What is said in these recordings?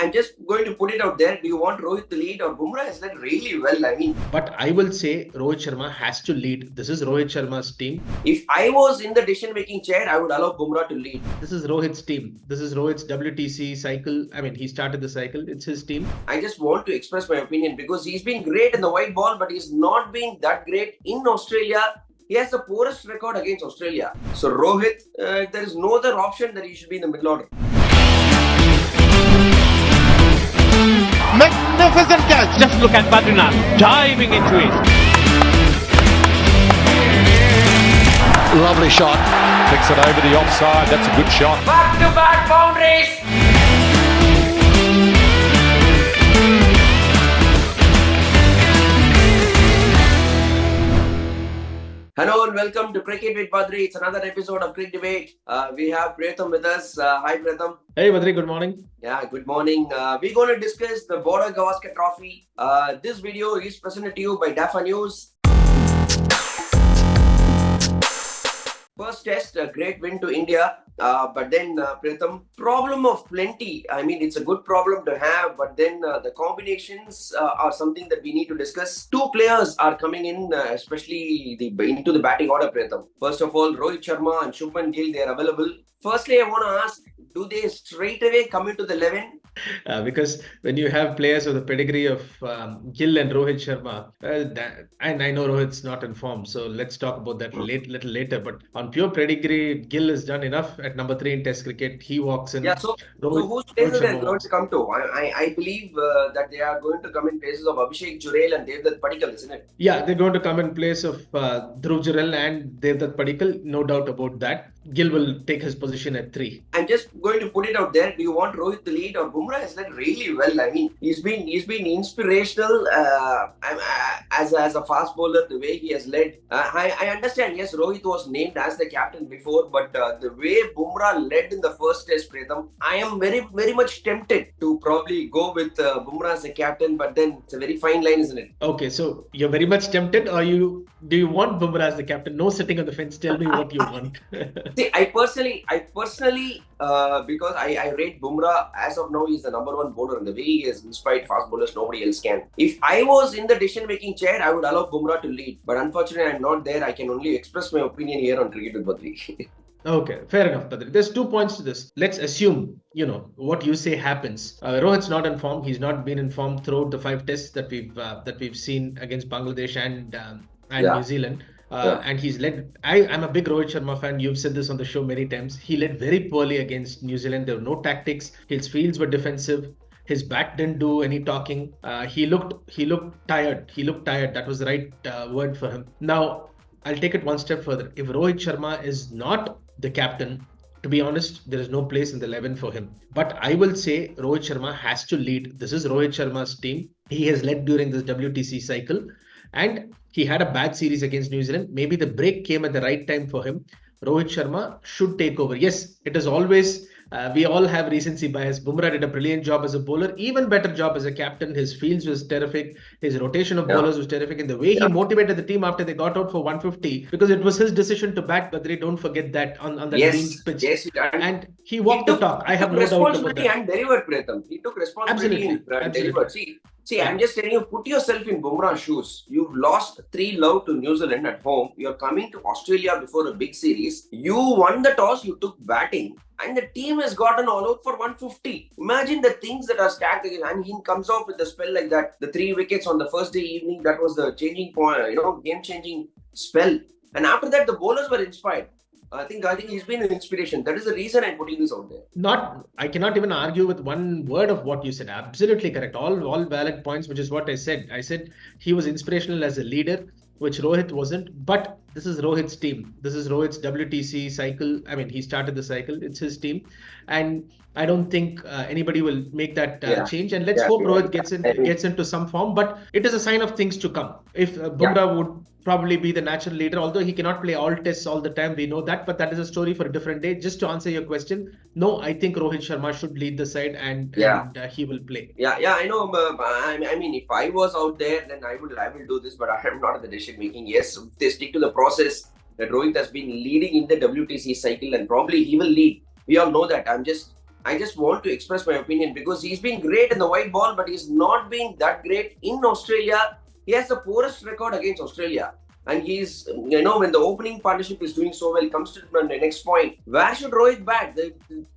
I'm just going to put it out there. Do you want Rohit to lead or Bumrah has done really well? But I will say Rohit Sharma has to lead. This is Rohit Sharma's team. If I was in the decision-making chair, I would allow Bumrah to lead. This is Rohit's team. This is Rohit's WTC cycle. I mean, he started the cycle. It's his team. I just want to express my opinion because he's been great in the white ball, but he's not been that great in Australia. He has the poorest record against Australia. So Rohit, there is no other option that he should be in the middle order. Magnificent catch. Just look at Badri now, diving into it. Lovely shot. Kicks it over the offside. That's a good shot. Back-to-back boundaries. Hello and welcome to Cric It with Badri. It's another episode of Cric Debate. We have Pratham with us. Hi Pratham. Hey Badri, good morning. Yeah, good morning. We're going to discuss the Border Gavaskar Trophy. This video is presented to you by DIVO News. First test, a great win to India. But then, Pratham, problem of plenty. I mean, it's a good problem to have, but then the combinations are something that we need to discuss. Two players are coming in, especially into the batting order, Pratham. First of all, Rohit Sharma and Shubman Gill, they are available. Firstly, I want to ask, do they straight away come into the 11? Because when you have players of the pedigree of Gill and Rohit Sharma, and I know Rohit's not in form, so let's talk about that little later. But on pure pedigree, Gill has done enough at number 3 in Test cricket. He walks in. Yeah, so whose places are going to come to? I believe that they are going to come in places of Abhishek Jurel and Devdutt Padikkal, isn't it? Yeah, they're going to come in place of Dhruv Jurel and Devdutt Padikkal, no doubt about that. Gill will take his position at 3. I'm just going to put it out there. Do you want Rohit to lead or Bumrah has done really well? I mean, he's been inspirational as a fast bowler. The way he has led, I understand. Yes, Rohit was named as the captain before, but the way Bumrah led in the first test, Pratham, I am very much tempted to probably go with Bumrah as the captain. But then it's a very fine line, isn't it? Okay, so you're very much tempted, or do you want Bumrah as the captain? No sitting on the fence. Tell me what you want. See, I personally, because I rate Bumrah as of now, he's the number 1 bowler, and the way he has inspired fast bowlers, nobody else can. If I was in the decision-making chair, I would allow Bumrah to lead. But unfortunately, I'm not there. I can only express my opinion here on Cricket with Badri. Okay, fair enough, Badri. There's 2 points to this. Let's assume, what you say happens. Rohit's not in form. He's not been in form throughout the 5 tests that we've seen against Bangladesh and New Zealand. And he's led. I'm a big Rohit Sharma fan. You've said this on the show many times. He led very poorly against New Zealand. There were no tactics. His fields were defensive. His bat didn't do any talking. He looked tired. That was the right word for him. Now, I'll take it one step further. If Rohit Sharma is not the captain, to be honest, there is no place in the 11 for him. But I will say Rohit Sharma has to lead. This is Rohit Sharma's team. He has led during this WTC cycle. And he had a bad series against New Zealand. Maybe the break came at the right time for him. Rohit Sharma should take over. Yes, it is always, we all have recency bias. Bumrah did a brilliant job as a bowler, even better job as a captain. His fields was terrific. His rotation of bowlers was terrific. And the way he motivated the team after they got out for 150, because it was his decision to bat, Badri, don't forget that, on the Greens pitch. Yes, and he walked the talk. I have no doubt about that. And delivered, Pratham. He took responsibility and delivered. See, I'm just telling you, put yourself in Bumrah's shoes. You've lost 3-0 to New Zealand at home. You're coming to Australia before a big series. You won the toss, you took batting, and the team has gotten all out for 150. Imagine the things that are stacked again. And he comes off with a spell like that. The 3 wickets on the first day evening, that was the changing point, game-changing spell. And after that, the bowlers were inspired. I think he's been an inspiration. That is the reason I'm putting this out there. I cannot even argue with one word of what you said. Absolutely correct. All valid points, which is what I said. I said he was inspirational as a leader, which Rohit wasn't. But this is Rohit's team. This is Rohit's WTC cycle. I mean, he started the cycle. It's his team. And I don't think anybody will make that change. And let's hope Rohit gets into some form. But it is a sign of things to come. If Bumrah would probably be the natural leader, although he cannot play all tests all the time. We know that, but that is a story for a different day. Just to answer your question, no, I think Rohit Sharma should lead the side and he will play. Yeah, I know. I mean, if I was out there, then I will do this, but I am not at the decision making. Yes, they stick to the process that Rohit has been leading in the WTC cycle, and probably he will lead. We all know that. I'm just I just want to express my opinion because he's been great in the white ball, but he's not been that great in Australia. He has the poorest record against Australia. And he's, when the opening partnership is doing so well, comes to the next point. Where should Rohit bat?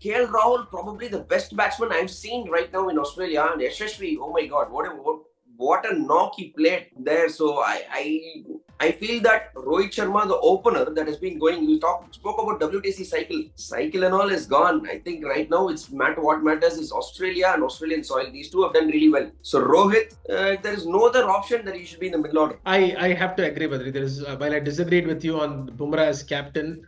KL Rahul, probably the best batsman I've seen right now in Australia. And Yashasvi, oh my God, what a knock he played there. So I feel that Rohit Sharma, the opener that has been going, we spoke about WTC cycle and all is gone. I think right now what matters is Australia and Australian soil. These two have done really well. So Rohit, there is no other option that he should be in the middle order. I have to agree, Badri. While I disagreed with you on Bumrah as captain,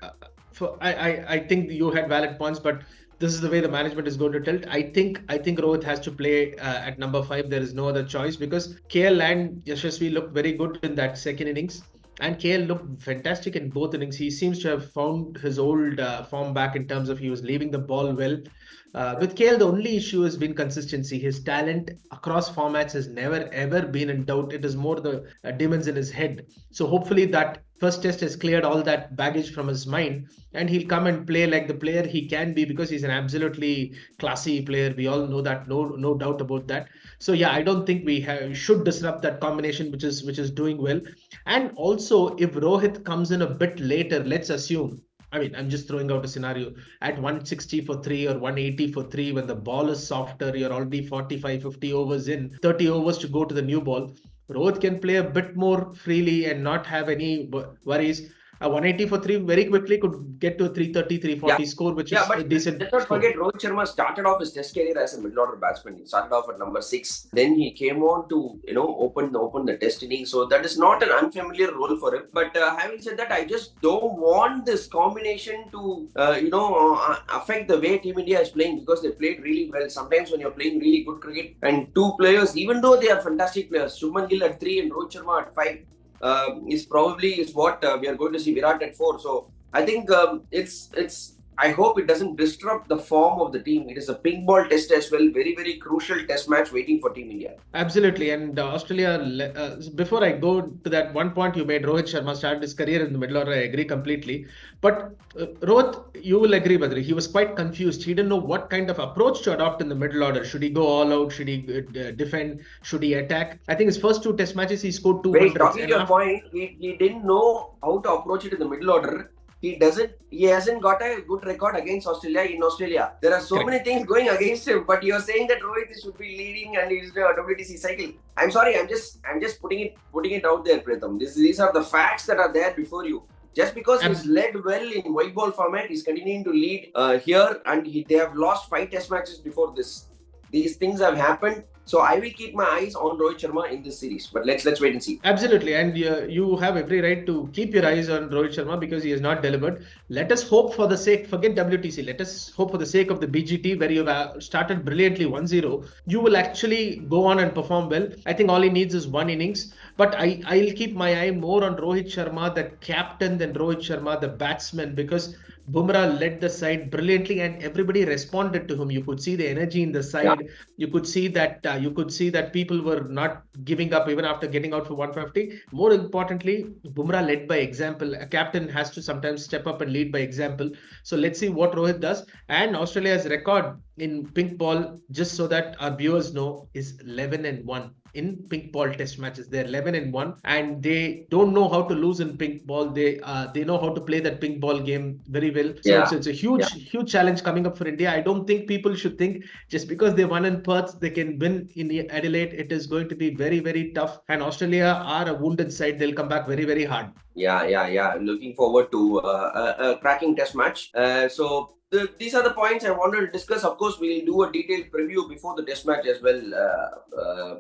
I think you had valid points, but this is the way the management is going to tilt. I think Rohit has to play at number 5. There is no other choice because KL and Yashasvi looked very good in that second innings. And KL looked fantastic in both innings. He seems to have found his old form back in terms of he was leaving the ball well. With KL, the only issue has been consistency. His talent across formats has never ever been in doubt. It is more the demons in his head. So hopefully that first test has cleared all that baggage from his mind and he'll come and play like the player he can be because he's an absolutely classy player. We all know that, no doubt about that. So yeah, I don't think we should disrupt that combination which is doing well. And also if Rohit comes in a bit later, let's assume, I'm just throwing out a scenario at 160 for 3 or 180 for 3 when the ball is softer, you're already 45, 50 overs in, 30 overs to go to the new ball. Rohit can play a bit more freely and not have any worries. 180 for 3 very quickly could get to a 330, 340 score, which is a decent let's not forget, Rohit Sharma started off his test career as a middle order batsman. He started off at number 6. Then he came on to, open the test inning. So that is not an unfamiliar role for him. But having said that, I just don't want this combination to, affect the way Team India is playing because they played really well. Sometimes when you're playing really good cricket and 2 players, even though they are fantastic players, Shubman Gill at 3 and Rohit Sharma at 5, is what we are going to see Virat at 4. So I think I hope it doesn't disrupt the form of the team. It is a pink ball test as well. Very, very crucial test match waiting for Team India. Absolutely. And Australia, before I go to that one point you made, Rohit Sharma started his career in the middle order. I agree completely. But Rohit, you will agree, Badri, he was quite confused. He didn't know what kind of approach to adopt in the middle order. Should he go all out? Should he defend? Should he attack? I think his first 2 test matches, he scored 200. Talking to your point, he didn't know how to approach it in the middle order. He hasn't got a good record against Australia in Australia. There are so many things going against him, but you're saying that Rohit should be leading and he's the WTC cycle. I'm sorry, I'm just putting it out there, Pratham. These are the facts that are there before you. Just because he's led well in white ball format, he's continuing to lead here, and they have lost 5 test matches before this. These things have happened. So I will keep my eyes on Rohit Sharma in this series. But let's wait and see. Absolutely. And you have every right to keep your eyes on Rohit Sharma because he has not delivered. Let us hope for the sake, forget WTC. Let us hope for the sake of the BGT where you have started brilliantly 1-0. You will actually go on and perform well. I think all he needs is 1 innings. But I'll keep my eye more on Rohit Sharma, the captain, than Rohit Sharma, the batsman, because Bumrah led the side brilliantly and everybody responded to him. You could see the energy in the side. Yeah. You could see that people were not giving up even after getting out for 150. More importantly, Bumrah led by example. A captain has to sometimes step up and lead by example. So let's see what Rohit does. And Australia's record in pink ball, just so that our viewers know, is 11-1. In pink ball test matches. They're 11-1 and they don't know how to lose in pink ball. They know how to play that pink ball game very well. So it's a huge challenge coming up for India. I don't think people should think just because they won in Perth, they can win in Adelaide. It is going to be very, very tough. And Australia are a wounded side. They'll come back very, very hard. Yeah. Looking forward to a cracking test match. These are the points I wanted to discuss. Of course, we'll do a detailed preview before the test match as well,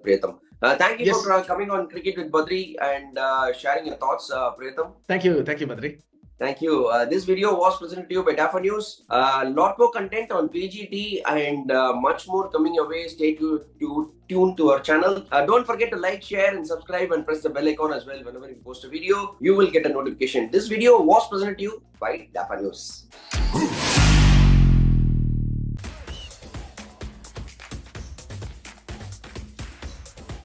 Pratham. Thank you for coming on Cricket with Badri and sharing your thoughts, Pratham. Thank you, Badri. Thank you. This video was presented to you by DIVO News. Lot more content on PGT and much more coming your way. Stay tuned to our channel. Don't forget to like, share and subscribe and press the bell icon as well. Whenever we post a video, you will get a notification. This video was presented to you by DIVO News.